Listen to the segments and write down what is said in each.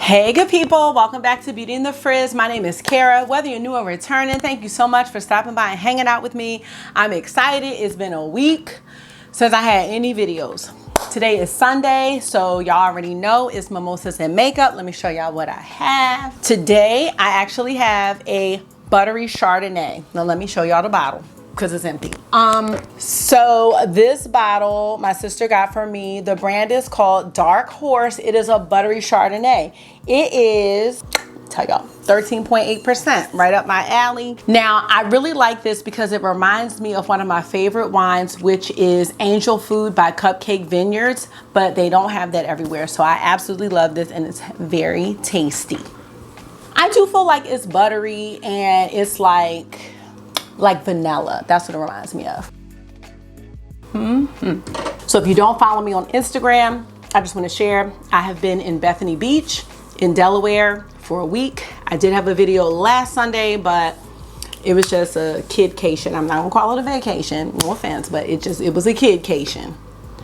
Hey good people, welcome back to Beauty in the Frizz. My name is Kara. Whether you're new or returning, thank you so much for stopping by and hanging out with me. I'm excited. It's been a week since I had any videos. Today is Sunday, so y'all already know it's mimosas and makeup. Let me show y'all what I have. Today, I actually have a buttery Chardonnay. Now let me show y'all the bottle because it's empty. So this bottle my sister got for me. The brand is called Dark Horse. It is a buttery Chardonnay. It is, tell y'all, 13.8%, right up my alley. Now, I really like this because it reminds me of one of my favorite wines, which is Angel Food by Cupcake Vineyards, but they don't have that everywhere. So I absolutely love this and it's very tasty. I do feel like it's buttery and it's like vanilla. That's what it reminds me of. So if you don't follow me on Instagram, I just want to share, I have been in Bethany Beach in Delaware for a week. I did have a video last Sunday, but it was just a kidcation. I'm not gonna call it a vacation, no offense, but it was a kidcation,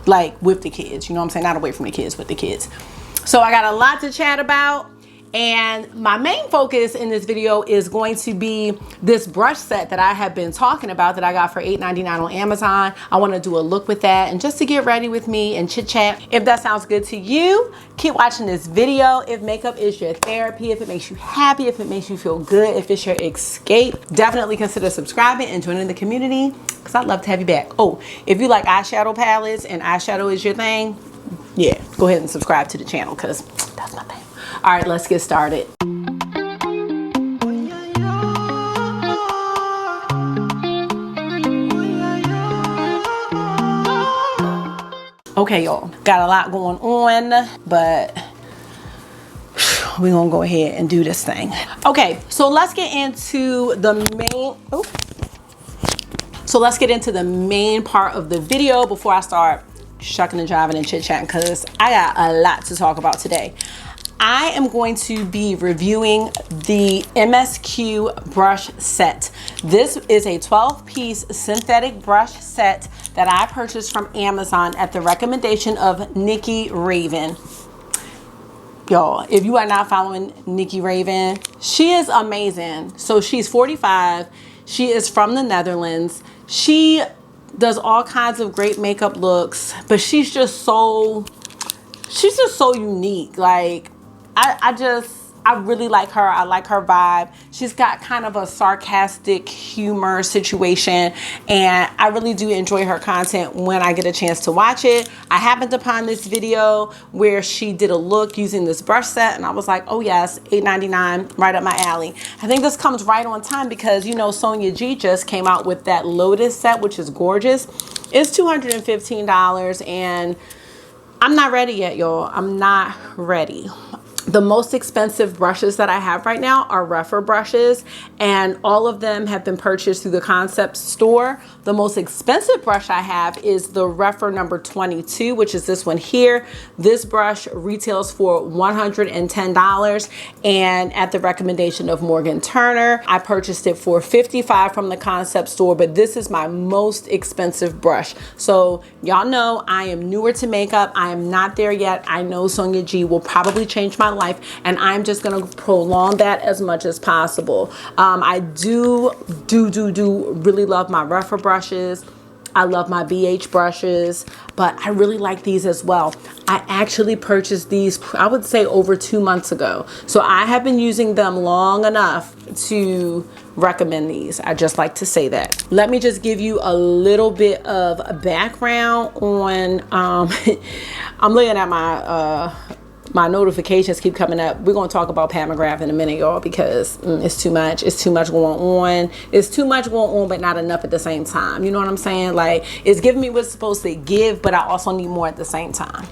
like with the kids, you know what I'm saying? Not away from the kids, with the kids. So I got a lot to chat about. And my main focus in this video is going to be this brush set that I have been talking about that I got for $8.99 on Amazon. I want to do a look with that and just to get ready with me and chit chat. If that sounds good to you, keep watching this video. If makeup is your therapy, if it makes you happy, if it makes you feel good, if it's your escape, definitely consider subscribing and joining the community because I'd love to have you back. Oh, if you like eyeshadow palettes and eyeshadow is your thing, yeah, go ahead and subscribe to the channel because that's my thing. All right, let's get started. Okay, y'all, got a lot going on, but we're gonna go ahead and do this thing. Okay, so let's get into the main part of the video before I start shucking and jiving and chit-chatting because I got a lot to talk about today. I am going to be reviewing the MSQ brush set. This is a 12-piece synthetic brush set that I purchased from Amazon at the recommendation of Nikki Raven. Y'all, if you are not following Nikki Raven, she is amazing. So she's 45. She is from the Netherlands. She does all kinds of great makeup looks, but she's just so unique. Like, I really like her. I like her vibe. She's got kind of a sarcastic humor situation, and I really do enjoy her content when I get a chance to watch it. I happened upon this video where she did a look using this brush set, and I was like, oh yes, $8.99, right up my alley. I think this comes right on time because, you know, Sonia G just came out with that Lotus set, which is gorgeous. It's $215, and I'm not ready yet, y'all. I'm not ready. The most expensive brushes that I have right now are rougher brushes, and all of them have been purchased through the concept store. The most expensive brush I have is the rougher number 22, which is this one here. This brush retails for $110, and at the recommendation of Morgan Turner, I purchased it for $55 from the concept store, but this is my most expensive brush. So y'all know I am newer to makeup. I am not there yet. I know Sonia G will probably change my life, and I'm just gonna prolong that as much as possible. I do really love my rougher brushes. I love my BH brushes, but I really like these as well. I actually purchased these, I would say, over 2 months ago. So I have been using them long enough to recommend these. I just like to say that. Let me just give you a little bit of a background on, I'm looking at my notifications keep coming up. We're going to talk about Pat McGrath in a minute, y'all, because it's too much. It's too much going on. It's too much going on, but not enough at the same time. You know what I'm saying? Like, it's giving me what's supposed to give, but I also need more at the same time.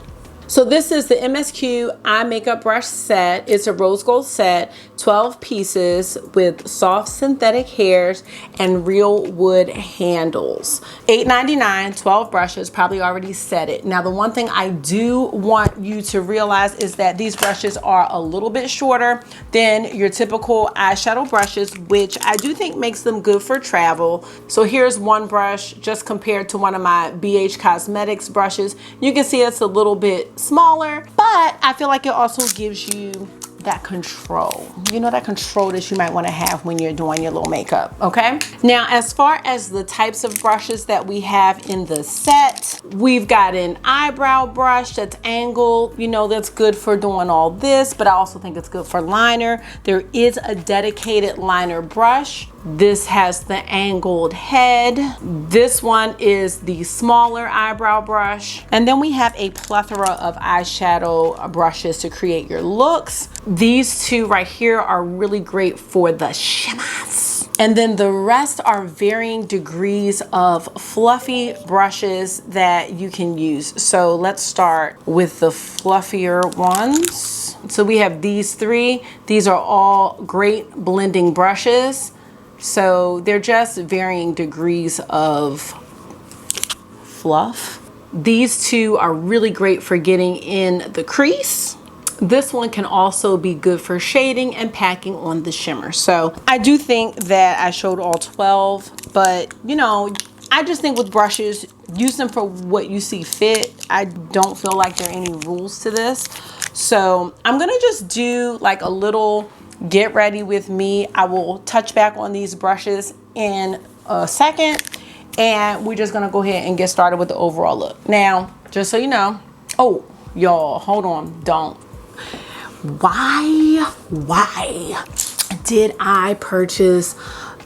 So this is the MSQ Eye Makeup Brush Set. It's a rose gold set, 12 pieces with soft synthetic hairs and real wood handles. $8.99, 12 brushes, probably already said it. Now the one thing I do want you to realize is that these brushes are a little bit shorter than your typical eyeshadow brushes, which I do think makes them good for travel. So here's one brush just compared to one of my BH Cosmetics brushes. You can see it's a little bit smaller, but I feel like it also gives you that control. You know, that control that you might want to have when you're doing your little makeup, okay? Now, as far as the types of brushes that we have in the set, we've got an eyebrow brush that's angled. You know, that's good for doing all this, but I also think it's good for liner. There is a dedicated liner brush. This has the angled head. This one is the smaller eyebrow brush. And then we have a plethora of eyeshadow brushes to create your looks. These two right here are really great for the shimmers. And then the rest are varying degrees of fluffy brushes that you can use. So let's start with the fluffier ones. So we have these three. These are all great blending brushes. So they're just varying degrees of fluff. These two are really great for getting in the crease. This one can also be good for shading and packing on the shimmer. So I do think that I showed all 12, but you know, I just think with brushes, use them for what you see fit. I don't feel like there are any rules to this. So I'm gonna just do like a little get ready with me. I will touch back on these brushes in a second, and we're just gonna go ahead and get started with the overall look. Now, just so you know, oh, y'all, hold on, don't. Why did I purchase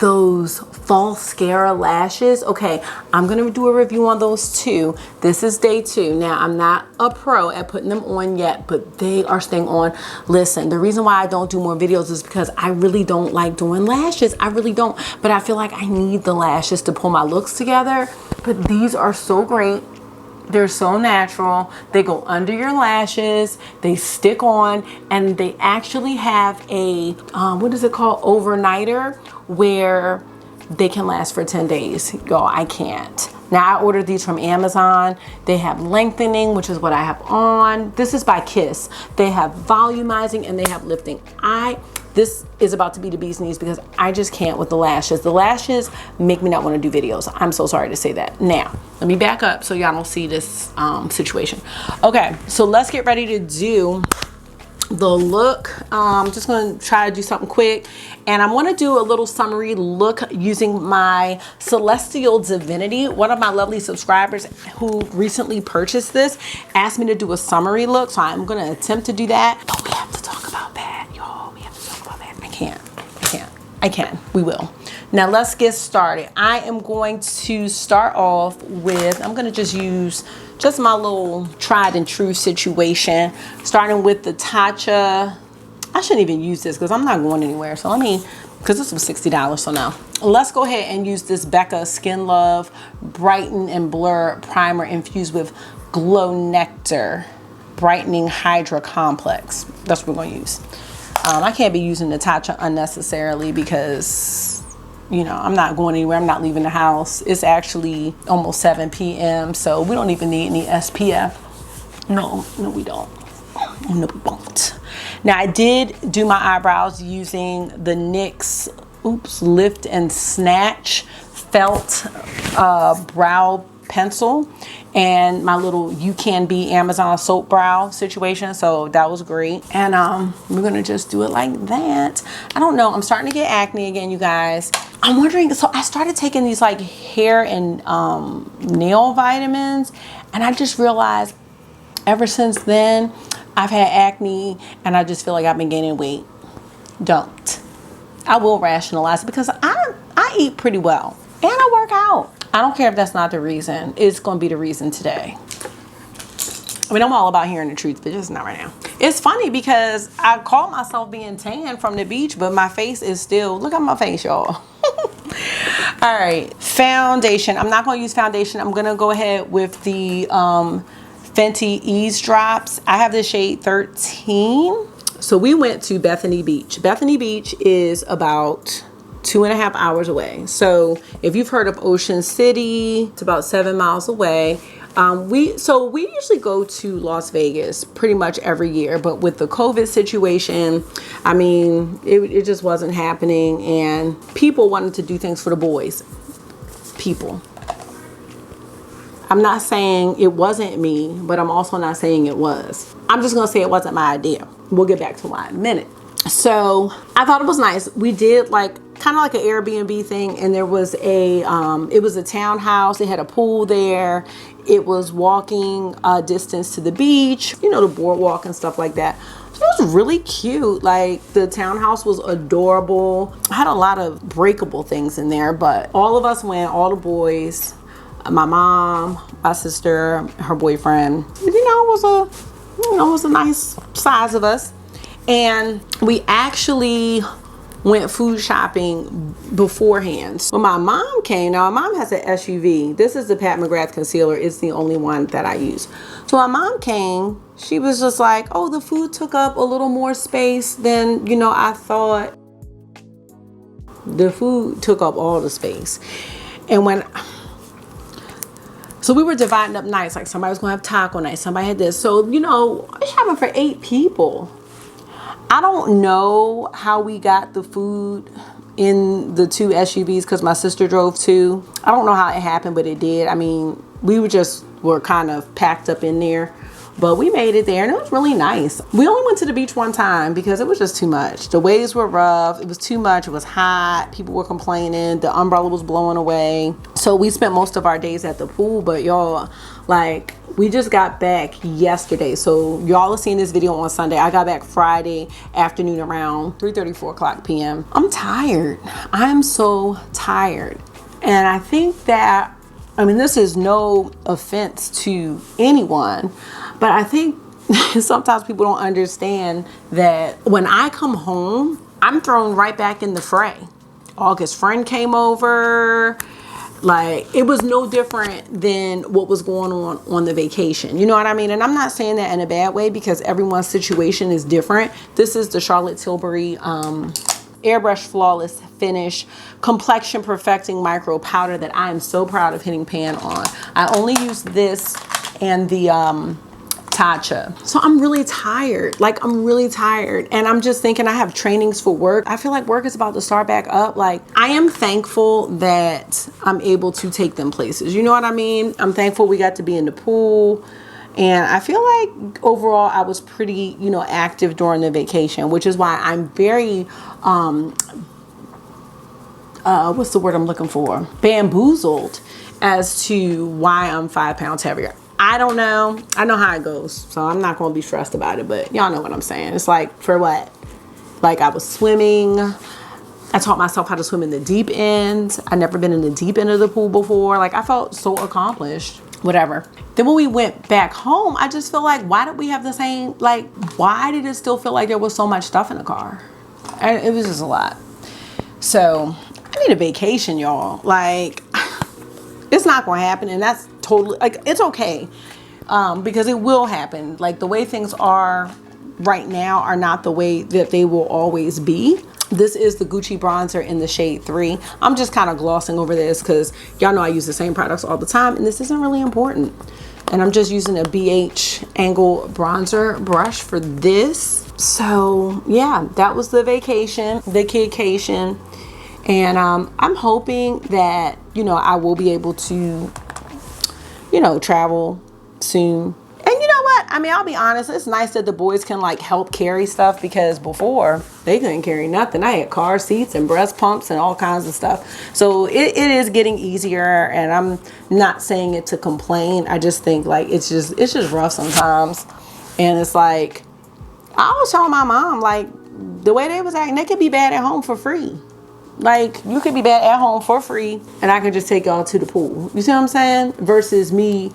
those falscara lashes? Okay, I'm gonna do a review on those too. This is day 2. Now, I'm not a pro at putting them on yet, but they are staying on. Listen, the reason why I don't do more videos is because I really don't like doing lashes. I really don't, but I feel like I need the lashes to pull my looks together. But these are so great. They're so natural. They go under your lashes, they stick on, and they actually have a, what is it called? Overnighter, where they can last for 10 days. Y'all, I can't. Now, I ordered these from Amazon. They have lengthening, which is what I have on. This is by Kiss. They have volumizing and they have lifting. This is about to be the bee's knees because I just can't with the lashes. The lashes make me not want to do videos. I'm so sorry to say that. Now, let me back up so y'all don't see this situation. Okay, so let's get ready to do the look. I'm just going to try to do something quick, and I'm going to do a little summary look using my Celestial Divinity. One of my lovely subscribers who recently purchased this asked me to do a summary look, so I'm going to attempt to do that. But we have to talk about that, y'all. We have to talk about that. I can. We will. Now let's get started. I am going to start off with, I'm going to just use just my little tried and true situation, starting with the Tatcha. I shouldn't even use this because I'm not going anywhere. So because this was $60, so no. Let's go ahead and use this Becca Skin Love Brighten and Blur Primer infused with Glow Nectar Brightening Hydra Complex. That's what we're going to use. I can't be using the Tatcha unnecessarily because, you know, I'm not going anywhere. I'm not leaving the house. It's actually almost 7 p.m. So we don't even need any SPF. No, we don't. No, we won't. Now, I did do my eyebrows using the NYX Lift and Snatch Felt Brow Pencil and my little You Can Be Amazon soap brow situation. So that was great. And we're gonna just do it like that. I don't know, I'm starting to get acne again, you guys. I'm wondering, so I started taking these like hair and nail vitamins, and I just realized ever since then I've had acne and I just feel like I've been gaining weight. Don't. I will rationalize it because I eat pretty well and I work out. I don't care if that's not the reason. It's going to be the reason today. I mean, I'm all about hearing the truth, but just not right now. It's funny because I call myself being tan from the beach, but my face is still, look at my face, y'all. All right, foundation. I'm not going to use foundation. I'm going to go ahead with the Fenty Eavesdrops. I have the shade 13. So we went to Bethany Beach. Bethany Beach is about 2.5 hours away. So if you've heard of Ocean City, it's about 7 miles away. We usually go to Las Vegas pretty much every year, but with the COVID situation, I mean, it just wasn't happening, and people wanted to do things for the boys. People. I'm not saying it wasn't me, but I'm also not saying it was. I'm just gonna say it wasn't my idea. we'll get back to why in a minute. So I thought it was nice. We did like kind of like an Airbnb thing, and there was a it was a townhouse. It had a pool there. It was walking distance to the beach, you know, the boardwalk and stuff like that. So it was really cute. Like the townhouse was adorable. I had a lot of breakable things in there, but all of us went, all the boys, my mom, my sister, her boyfriend. You know, it was a nice size of us. And we actually went food shopping beforehand. When my mom came, now my mom has an SUV. This is the Pat McGrath concealer. It's the only one that I use. So my mom came, she was just like, oh, the food took up a little more space than, you know, I thought. The food took up all the space. And so we were dividing up nights, like somebody was gonna have taco night, somebody had this. So, you know, I was shopping for 8 people. I don't know how we got the food in the 2 SUVs because my sister drove 2. I don't know how it happened, but it did. I mean, we were kind of packed up in there, but we made it there and it was really nice. We only went to the beach one time because it was just too much. The waves were rough. It was too much. It was hot. People were complaining. The umbrella was blowing away. So we spent most of our days at the pool, but y'all, like, we just got back yesterday. So y'all are seeing this video on Sunday. I got back Friday afternoon around 3:30, 4 o'clock p.m. I'm tired. I'm so tired. And I think that, I mean, this is no offense to anyone, but I think sometimes people don't understand that when I come home, I'm thrown right back in the fray. August's friend came over. Like, it was no different than what was going on the vacation. You know what I mean? And I'm not saying that in a bad way because everyone's situation is different. This is the Charlotte Tilbury Airbrush Flawless Finish Complexion Perfecting Micro Powder that I am so proud of hitting pan on. I only use this and the Tatcha. So I'm really tired. Like, I'm really tired. And I'm just thinking I have trainings for work. I feel like work is about to start back up. Like, I am thankful that I'm able to take them places. You know what I mean? I'm thankful we got to be in the pool. And I feel like overall I was pretty, you know, active during the vacation, which is why I'm very, what's the word I'm looking for? Bamboozled as to why I'm 5 pounds heavier. I don't know. I know how it goes, so I'm not going to be stressed about it, but y'all know what I'm saying. It's like, for what? Like, I was swimming. I taught myself how to swim in the deep end. I've never been in the deep end of the pool before. Like, I felt so accomplished. Whatever. Then when we went back home, I just feel like, why did we have the same, like, why did it still feel like there was so much stuff in the car? And it was just a lot. So, I need a vacation, y'all. Like, it's not going to happen, and that's totally, like, it's okay, because it will happen. Like, the way things are right now are not the way that they will always be. This is the Gucci bronzer in the shade 3. I'm just kind of glossing over this because y'all know I use the same products all the time, and this isn't really important. And I'm just using a BH angle bronzer brush for this. So yeah, that was the vacation, the kidcation. And I'm hoping that, you know, I will be able to, you know, travel soon. And you know what? I mean, I'll be honest. It's nice that the boys can, like, help carry stuff, because before they couldn't carry nothing. I had car seats and breast pumps and all kinds of stuff. So it is getting easier, and I'm not saying it to complain. I just think, like, it's just rough sometimes. And it's like, I was telling my mom, like, the way they was acting, they could be bad at home for free. Like, you could be bad at home for free, and I could just take y'all to the pool. You see what I'm saying? Versus me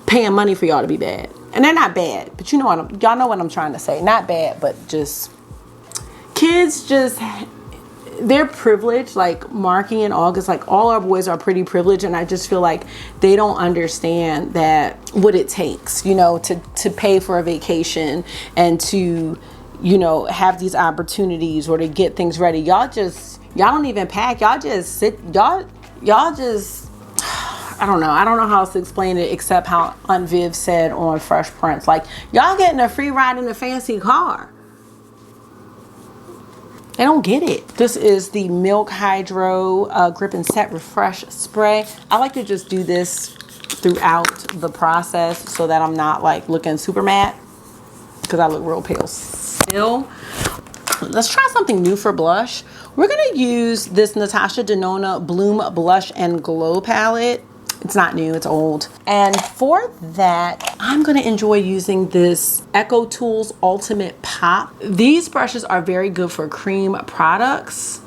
paying money for y'all to be bad. And they're not bad, but you know what y'all know what I'm trying to say. Not bad, but just kids, just, they're privileged. Like Marky and August, like, all our boys are pretty privileged, and I just feel like they don't understand that what it takes, you know, to pay for a vacation and to, you know, have these opportunities or to get things ready. Y'all don't even pack. Y'all just sit. Y'all just, I don't know how else to explain it except how Aunt Viv said on Fresh Prince. Like, y'all getting a free ride in a fancy car. They don't get it. This is the Milk Hydro Grip and Set Refresh Spray. I like to just do this throughout the process so that I'm not, like, looking super matte. because I look real pale still. Let's try something new for blush. We're gonna use this Natasha Denona Bloom Blush and Glow palette. It's not new, it's old. And for that, I'm gonna enjoy using this Echo Tools Ultimate Pop. These brushes are very good for cream products.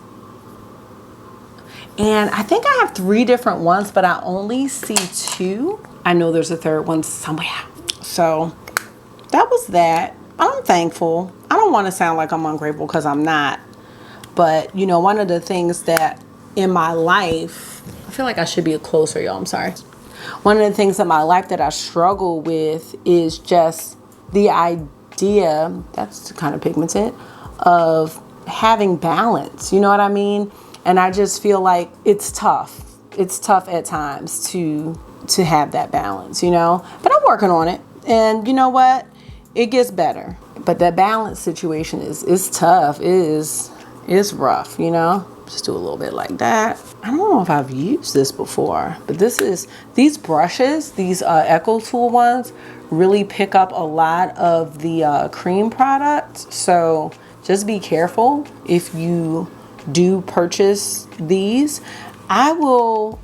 And I think I have 3 different ones, but I only see 2. I know there's a 3rd one somewhere. So that was that. I'm thankful. I don't want to sound like I'm ungrateful because I'm not. But, you know, one of the things that in my life, I feel like I should be closer, y'all. I'm sorry. One of the things in my life that I struggle with is just the idea, that's kind of pigmented, of having balance. You know what I mean? And I just feel like it's tough. It's tough at times to have that balance, you know? But I'm working on it. And you know what? It gets better. But that balance situation is tough. It is rough, you know? Just do a little bit like that. I don't know if I've used this before, but these brushes, these Echo Tool ones, really pick up a lot of the cream product. So just be careful if you do purchase these. Where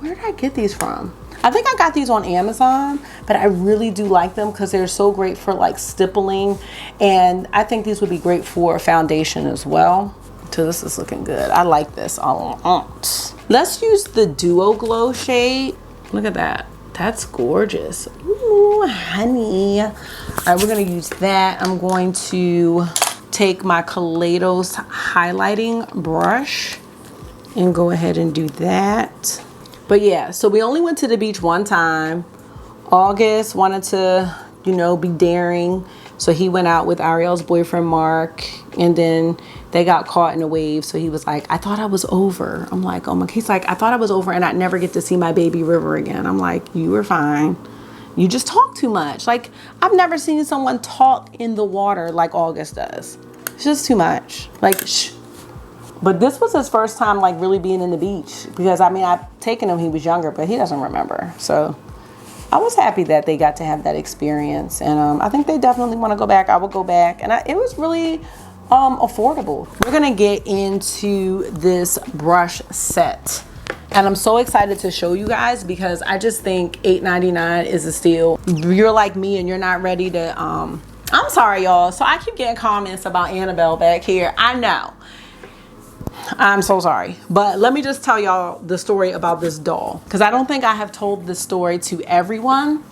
did I get these from? I think I got these on Amazon, but I really do like them because they're so great for like stippling. And I think these would be great for foundation as well. So this is looking good. I like this a lot. Let's use the Duo Glow shade. Look at that. That's gorgeous. Ooh, honey. All right, we're gonna use that. I'm going to take my Kaleidos highlighting brush and go ahead and do that. But yeah, so we only went to the beach one time. August wanted to, you know, be daring. So he went out with Ariel's boyfriend, Mark, and then they got caught in a wave. So he was like, I thought I was over. I'm like, oh my, he's like, I thought I was over and I'd never get to see my baby river again. I'm like, you were fine. You just talk too much. Like, I've never seen someone talk in the water like August does. It's just too much. Like, shh. But this was his first time like really being in the beach, because I mean, I've taken him, he was younger, but he doesn't remember. So I was happy that they got to have that experience. And I think they definitely want to go back. I will go back. And it was really affordable. We're going to get into this brush set. And I'm so excited to show you guys because I just think $8.99 is a steal. You're like me and you're not ready to, I'm sorry, y'all. So I keep getting comments about Annabelle back here. I know. I'm so sorry, but let me just tell y'all the story about this doll, because I don't think I have told this story to everyone,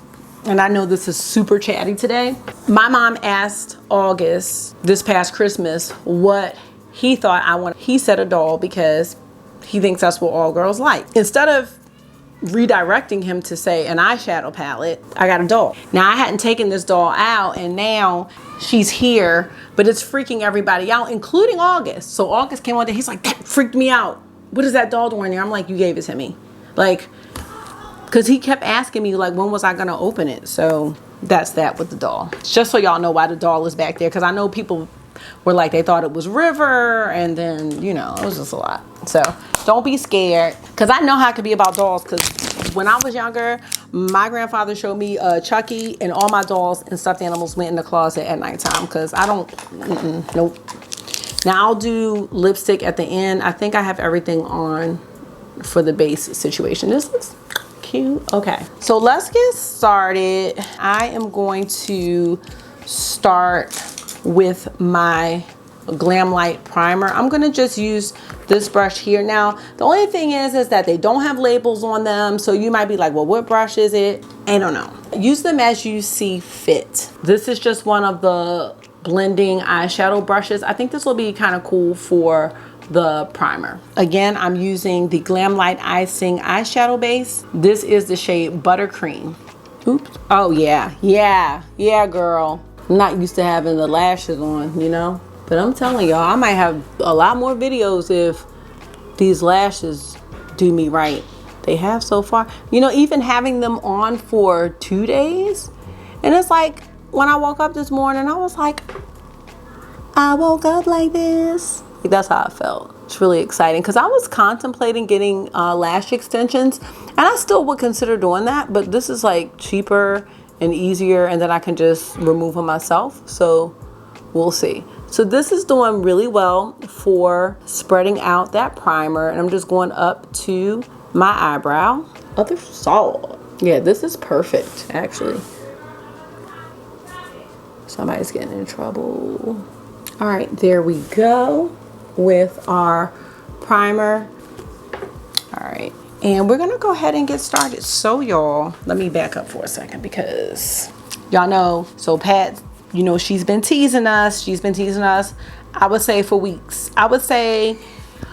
and I know this is super chatty today. My mom asked August this past Christmas what he thought I wanted. He said a doll because he thinks that's what all girls like. Instead of redirecting him to say an eyeshadow palette, I got a doll. Now I hadn't taken this doll out, and now she's here, but it's freaking everybody out, including August. So August came on there, he's like, that freaked me out. What is that doll doing there? I'm like, you gave it to me. Like, because he kept asking me like, when was I gonna open it? So that's that with the doll. Just so y'all know why the doll is back there, because I know people were like, they thought it was River, and then, you know, it was just a lot. So don't be scared, because I know how it could be about dolls, because when I was younger, my grandfather showed me Chucky, and all my dolls and stuffed animals went in the closet at nighttime, because I don't, nope. Now I'll do lipstick at the end. I think I have everything on for the base situation. This looks cute. Okay, so let's get started. I am going to start with my Glam Light primer. I'm gonna just use this brush here. Now the only thing is that they don't have labels on them, so you might be like, well, what brush is it? I don't know. Use them as you see fit. This is just one of the blending eyeshadow brushes. I think this will be kind of cool for the primer. Again, I'm using the Glam Light Icing eyeshadow base. This is the shade Buttercream. Oops. Oh yeah girl. I'm not used to having the lashes on, you know, but I'm telling y'all, I might have a lot more videos if these lashes do me right. They have so far, you know, even having them on for 2 days. And it's like, when I woke up this morning, I was like, I woke up like this. Like, that's how I felt. It's really exciting, because I was contemplating getting lash extensions, and I still would consider doing that, but this is like cheaper and easier, and then I can just remove them myself. So we'll see. So this is doing really well for spreading out that primer, and I'm just going up to my eyebrow. Other salt. Yeah, this is perfect, actually. Somebody's getting in trouble. All right, there we go with our primer. All right, and we're gonna go ahead and get started. So y'all, let me back up for a second because y'all know, so Pat, you know, she's been teasing us. I would say for weeks. I would say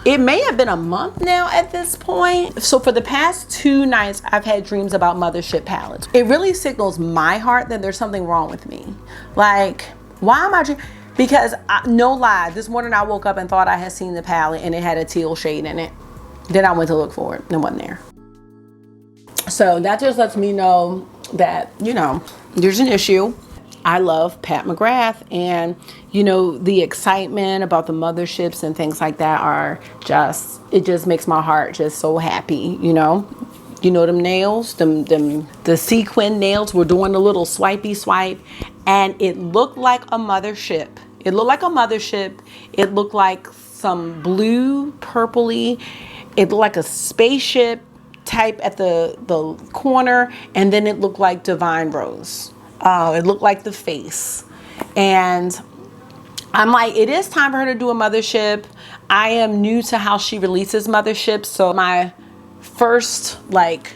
it may have been a month now at this point. So for the past 2 nights, I've had dreams about mothership palettes. It really signals my heart that there's something wrong with me. Like, why am I dreaming? Because no lie, this morning I woke up and thought I had seen the palette and it had a teal shade in it. Then I went to look for it and it wasn't there. So that just lets me know that, you know, there's an issue. I love Pat McGrath, and you know, the excitement about the motherships and things like that are just, it just makes my heart just so happy, you know. You know, them nails, the sequin nails were doing a little swipey swipe, and it looked like a mothership. It looked like a mothership. It looked like some blue, purpley. It looked like a spaceship type at the corner, and then it looked like Divine Rose. It looked like the face. And I'm like, it is time for her to do a mothership. I am new to how she releases motherships. So my first like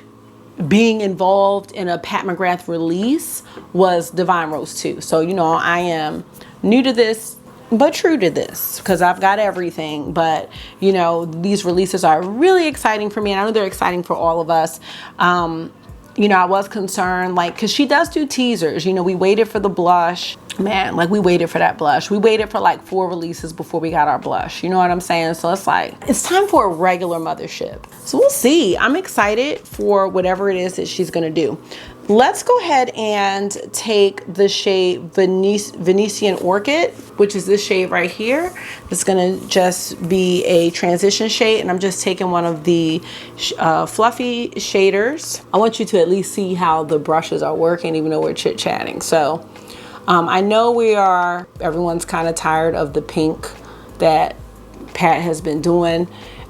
being involved in a Pat McGrath release was Divine Rose 2. So, you know, I am new to this, but true to this, because I've got everything. But, you know, these releases are really exciting for me, and I know they're exciting for all of us. You know, I was concerned, like, because she does do teasers. You know, we waited for the blush. Man, like, we waited for that blush. We waited for like 4 releases before we got our blush. You know what I'm saying? So it's like, it's time for a regular mothership. So we'll see. I'm excited for whatever it is that she's going to do. Let's go ahead and take the shade Venetian Orchid, which is this shade right here. It's going to just be a transition shade, and I'm just taking one of the fluffy shaders. I want you to at least see how the brushes are working, even though we're chit-chatting. So I know everyone's kind of tired of the pink that Pat has been doing.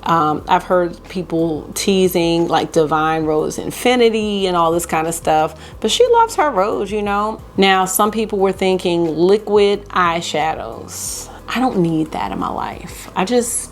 I've heard people teasing like Divine Rose Infinity and all this kind of stuff, but she loves her rose, you know. Now, some people were thinking liquid eyeshadows. I don't need that in my life. I just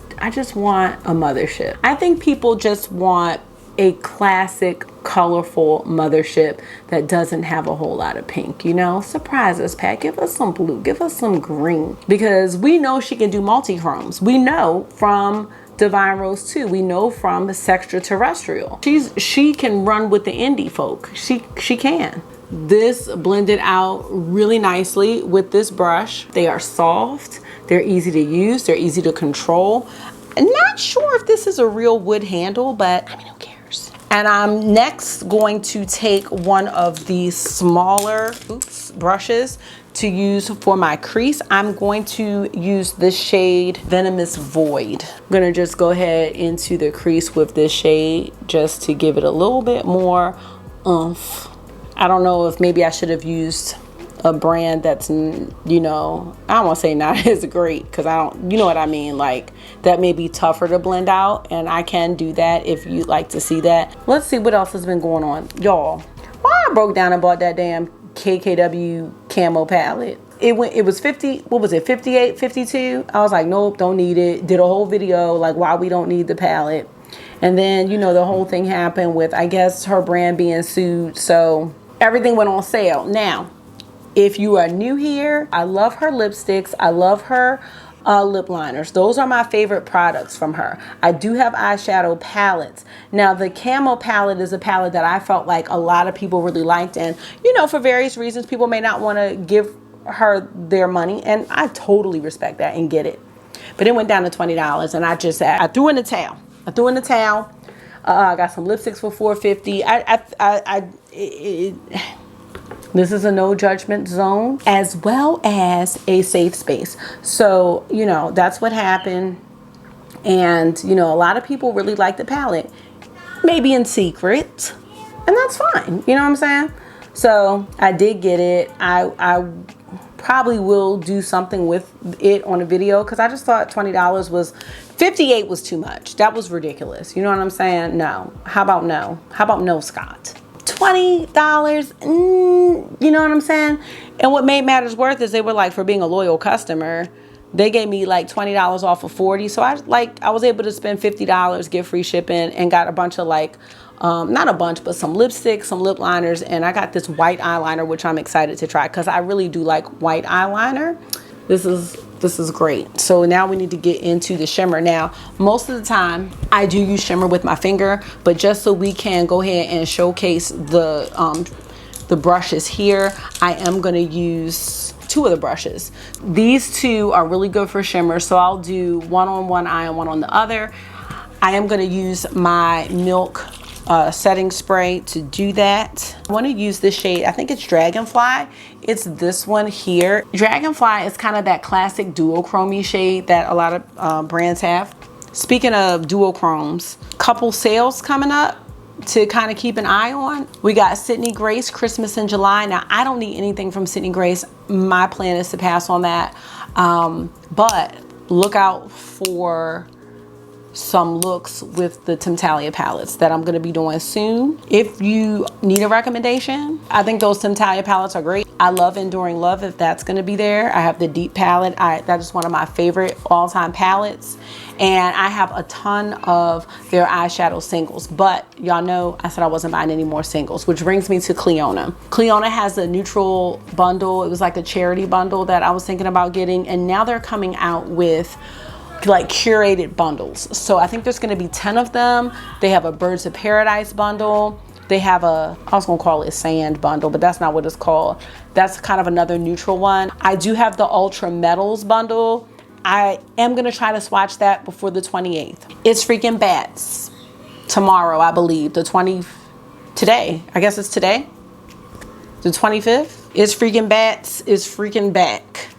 want a mothership. I think people just want a classic, colorful mothership that doesn't have a whole lot of pink, you know. Surprise us, Pat. Give us some blue, give us some green, because we know she can do multi-chromes. We know from Divine Rose 2. We know from Sextraterrestrial. She can run with the indie folk. She can. This blended out really nicely with this brush. They are soft. They're easy to use. They're easy to control. I'm not sure if this is a real wood handle, but I mean, who cares? And I'm next going to take one of these smaller brushes to use for my crease. I'm going to use this shade Venomous Void. I'm gonna just go ahead into the crease with this shade just to give it a little bit more oomph. I don't know if maybe I should have used a brand that's, you know, I don't want to say not as great, because I don't, you know what I mean, like that may be tougher to blend out, and I can do that if you'd like to see that. Let's see what else has been going on, y'all. Why I broke down and bought that damn KKW camo palette. It was 50, what was it, 58, 52? I was like, nope, don't need it. Did a whole video like why we don't need the palette. And then, you know, the whole thing happened with, I guess, her brand being sued. So everything went on sale. Now, if you are new here, I love her lipsticks. I love her lip liners. Those are my favorite products from her. I do have eyeshadow palettes. Now, the camo palette is a palette that I felt like a lot of people really liked, and you know, for various reasons, people may not want to give her their money, and I totally respect that and get it. But it went down to $20, and I threw in the towel. I got some lipsticks for $4.50. This is a no judgment zone, as well as a safe space. So, you know, that's what happened. And, you know, a lot of people really like the palette, maybe in secret, and that's fine. You know what I'm saying? So I did get it. I probably will do something with it on a video because I just thought $20 was, $58 was too much. That was ridiculous. You know what I'm saying? No. How about no? How about no, Scott? $20, you know what I'm saying? And what made matters worse is they were like, for being a loyal customer, they gave me like $20 off of 40. So I was able to spend $50, get free shipping, and got a bunch of like, not a bunch, but some lipsticks, some lip liners, and I got this white eyeliner, which I'm excited to try because I really do like white eyeliner. This is great. So now we need to get into the shimmer. Now, most of the time I do use shimmer with my finger, but just so we can go ahead and showcase the brushes here, I am going to use two of the brushes. These two are really good for shimmer, so I'll do one on one eye and one on the other. I am going to use my Milk setting spray to do that. I want to use this shade. I think it's Dragonfly. It's this one here. Dragonfly is kind of that classic duochrome shade that a lot of brands have. Speaking of duochromes, couple sales coming up to kind of keep an eye on. We got Sydney Grace Christmas in July. Now I don't need anything from Sydney Grace. My plan is to pass on that, but look out for some looks with the Temptalia palettes that I'm going to be doing soon. If you need a recommendation, I think those Temptalia palettes are great. I love Enduring Love, if that's going to be there. I have the Deep palette. That is one of my favorite all-time palettes. And I have a ton of their eyeshadow singles, but y'all know I said I wasn't buying any more singles, which brings me to Cleona. Cleona has a neutral bundle. It was like a charity bundle that I was thinking about getting, and now they're coming out with like curated bundles. So I think there's going to be 10 of them. They have a Birds of Paradise bundle. They have I was gonna call it a sand bundle, but that's not what it's called. That's kind of another neutral one. I do have the Ultra Metals bundle. I am gonna try to swatch that before the 28th. It's freaking bats tomorrow, I believe. Today, I guess it's today, the 25th. It's freaking bats, it's freaking back.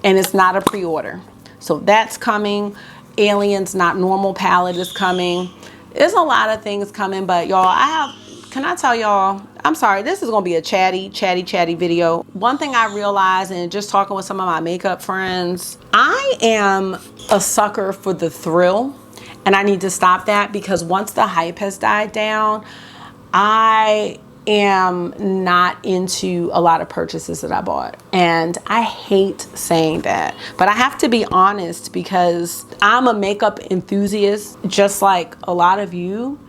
And it's not a pre-order. So that's coming. Aliens Not Normal palette is coming. There's a lot of things coming, but y'all, can I tell y'all, I'm sorry, this is gonna be a chatty video. One thing I realized, and just talking with some of my makeup friends, I am a sucker for the thrill, and I need to stop that because once the hype has died down, I am not into a lot of purchases that I bought, and I hate saying that, but I have to be honest because I'm a makeup enthusiast just like a lot of you,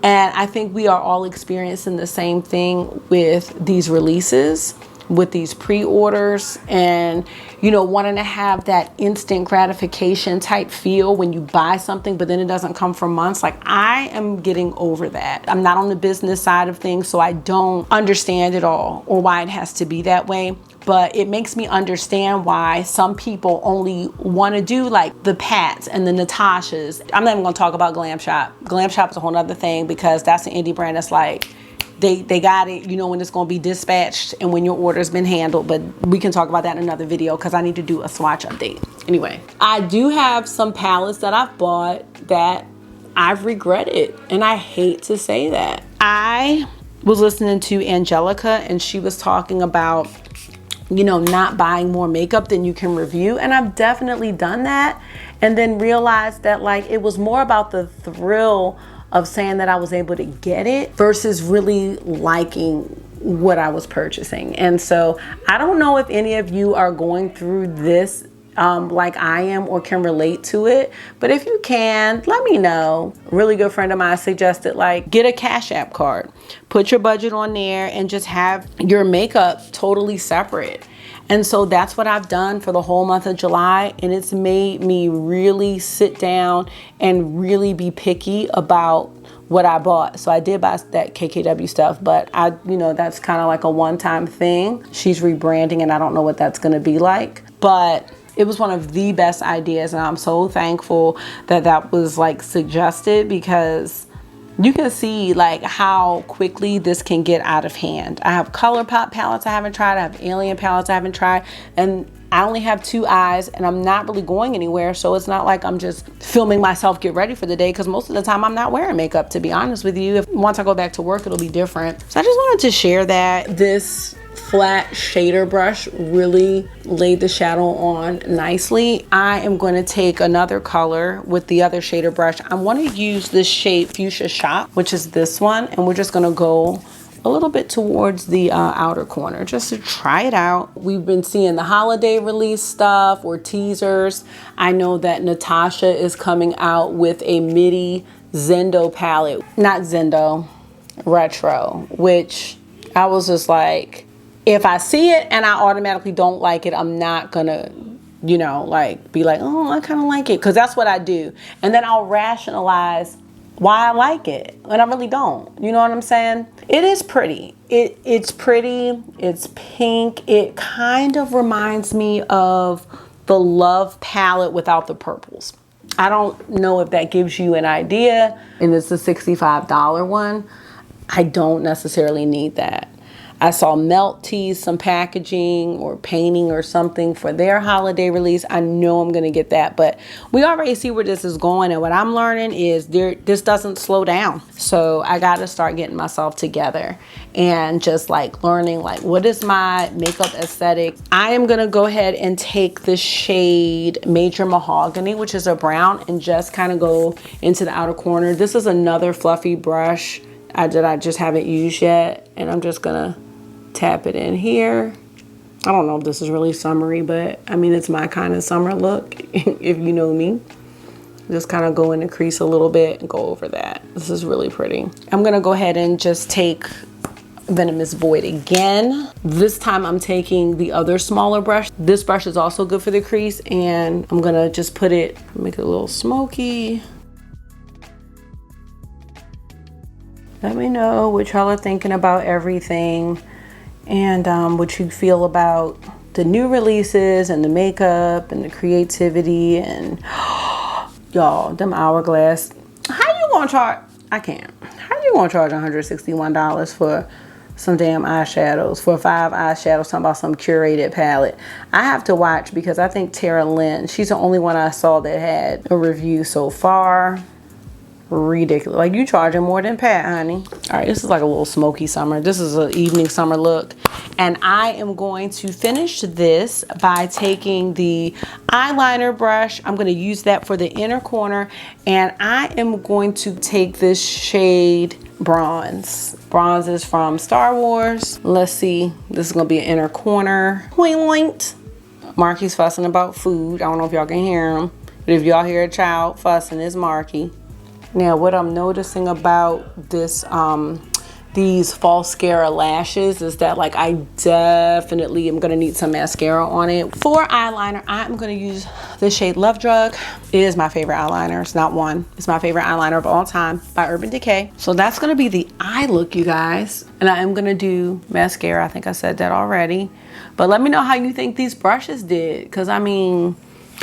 and I think we are all experiencing the same thing with these releases, with these pre-orders, and wanting to have that instant gratification type feel when you buy something but then it doesn't come for months. Like, I am getting over that. I'm not on the business side of things, so I don't understand it all or why it has to be that way, but it makes me understand why some people only want to do like the Pats and the Natashas. I'm not even going to talk about Glam Shop. Glam Shop is a whole nother thing because that's an indie brand that's like, they got it, when it's going to be dispatched and when your order's been handled, but we can talk about that in another video because I need to do a swatch update. Anyway, I do have some palettes that I've bought that I've regretted, and I hate to say that. I was listening to Angelica, and she was talking about, not buying more makeup than you can review, and I've definitely done that, and then realized that like it was more about the thrill of saying that I was able to get it versus really liking what I was purchasing. And so I don't know if any of you are going through this like I am or can relate to it, but if you can, let me know. A really good friend of mine suggested like get a Cash App card, put your budget on there, and just have your makeup totally separate. And so that's what I've done for the whole month of July, and it's made me really sit down and really be picky about what I bought. So I did buy that KKW stuff, but that's kind of like a one-time thing. She's rebranding, and I don't know what that's going to be like, but it was one of the best ideas, and I'm so thankful that that was like suggested because you can see like how quickly this can get out of hand. I have ColourPop palettes I haven't tried. I have Alien palettes I haven't tried. And I only have 2 eyes and I'm not really going anywhere. So it's not like I'm just filming myself get ready for the day, because most of the time I'm not wearing makeup, to be honest with you. Once I go back to work, it'll be different. So I just wanted to share that. This flat shader brush really laid the shadow on nicely. I am going to take another color with the other shader brush. I want to use this shade Fuchsia Shop, which is this one, and we're just going to go a little bit towards the outer corner just to try it out. We've been seeing the holiday release stuff or teasers. I know that Natasha is coming out with a MIDI Zendo palette, not Zendo, retro, which I was just like, if I see it and I automatically don't like it, I'm not gonna, you know, like be like, oh, I kind of like it, because that's what I do. And then I'll rationalize why I like it, and I really don't. You know what I'm saying? It is pretty. It's pretty. It's pink. It kind of reminds me of the Love palette without the purples. I don't know if that gives you an idea. And it's a $65 one. I don't necessarily need that. I saw Melt tease some packaging or painting or something for their holiday release. I know I'm going to get that, but we already see where this is going. And what I'm learning is this doesn't slow down. So I got to start getting myself together and just like learning, like, what is my makeup aesthetic? I am going to go ahead and take the shade Major Mahogany, which is a brown, and just kind of go into the outer corner. This is another fluffy brush that I just haven't used yet. And I'm just going to tap it in here. I don't know if this is really summery, but I mean, it's my kind of summer look, if you know me. Just kind of go in the crease a little bit and go over that. This is really pretty. I'm gonna go ahead and just take Venomous Void again. This time I'm taking the other smaller brush. This brush is also good for the crease, and I'm gonna just put it, make it a little smoky. Let me know what y'all are thinking about everything, and what you feel about the new releases and the makeup and the creativity. And y'all, them Hourglass, how you gonna charge? I can't. How you gonna charge $161 for some damn eyeshadows, for 5 eyeshadows, talking about some curated palette? I have to watch, because I think Tara Lynn, she's the only one I saw that had a review so far. Ridiculous. Like, you charging more than Pat, honey. All right, this is like a little smoky summer. This is an evening summer look, and I am going to finish this by taking the eyeliner brush. I'm going to use that for the inner corner, and I am going to take this shade Bronze. Bronze is from Star Wars. Let's see. This is going to be an inner corner. Point. Marky's fussing about food. I don't know if y'all can hear him, but if y'all hear a child fussing, it's Marky. Now, what I'm noticing about this, these falscara lashes is that, like, I definitely am gonna need some mascara on it. For eyeliner, I'm gonna use the shade Love Drug. It is my favorite eyeliner. It's not one. It's my favorite eyeliner of all time by Urban Decay. So that's gonna be the eye look, you guys. And I am gonna do mascara. I think I said that already. But let me know how you think these brushes did, because I mean,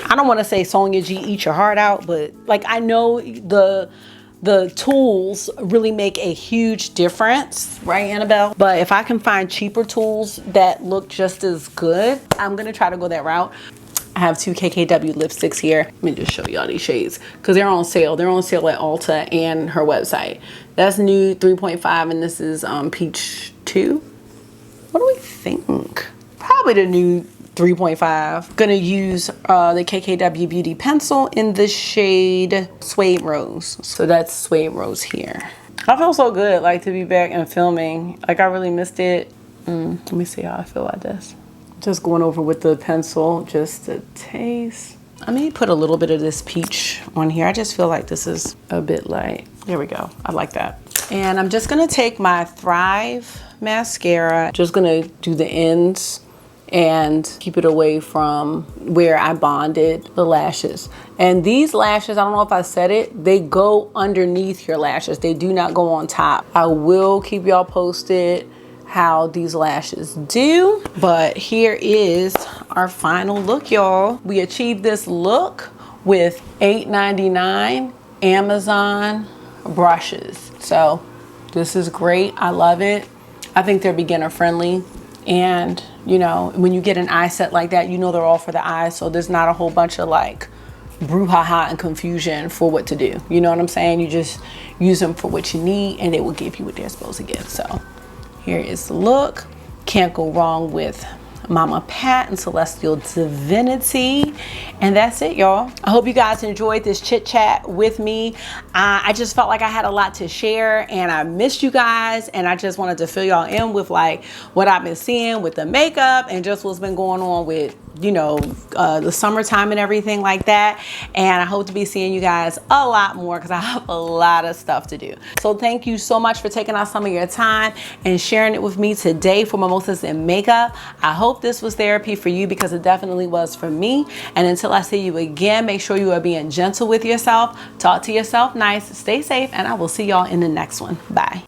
I don't want to say Sonia G eat your heart out, but like, I know the tools really make a huge difference, right, Annabelle? But if I can find cheaper tools that look just as good, I'm gonna try to go that route. I have 2 KKW lipsticks here. Let me just show y'all these shades, because they're on sale. They're on sale at Ulta and her website. That's new 3.5, and this is Peach 2. What do we think? Probably the new 3.5. Gonna use the KKW Beauty pencil in the shade Suede Rose. So that's Suede Rose here. I feel so good, like, to be back and filming. Like, I really missed it. Let me see how I feel about this. Just going over with the pencil, just a taste. I may put a little bit of this peach on here. I just feel like this is a bit light. There we go. I like that. And I'm just gonna take my Thrive mascara. Just gonna do the ends and keep it away from where I bonded the lashes. And these lashes, I don't know if I said it, they go underneath your lashes. They do not go on top. I will keep y'all posted how these lashes do. But here is our final look, y'all. We achieved this look with $8.99 Amazon brushes. So this is great. I love it. I think they're beginner friendly. And you know, when you get an eye set like that, you know they're all for the eyes, so there's not a whole bunch of like brouhaha and confusion for what to do. You know what I'm saying? You just use them for what you need and they will give you what they're supposed to give. So here is the look. Can't go wrong with Mama Pat and Celestial Divinity. And that's it, y'all. I hope you guys enjoyed this chit chat with me. I just felt like I had a lot to share and I missed you guys, and I just wanted to fill y'all in with like what I've been seeing with the makeup and just what's been going on with, you know, the summertime and everything like that. And I hope to be seeing you guys a lot more because I have a lot of stuff to do. So thank you so much for taking out some of your time and sharing it with me today for Mimosas and Makeup. I hope this was therapy for you because it definitely was for me. And until I see you again, make sure you are being gentle with yourself. Talk to yourself nice, stay safe, and I will see y'all in the next one. Bye.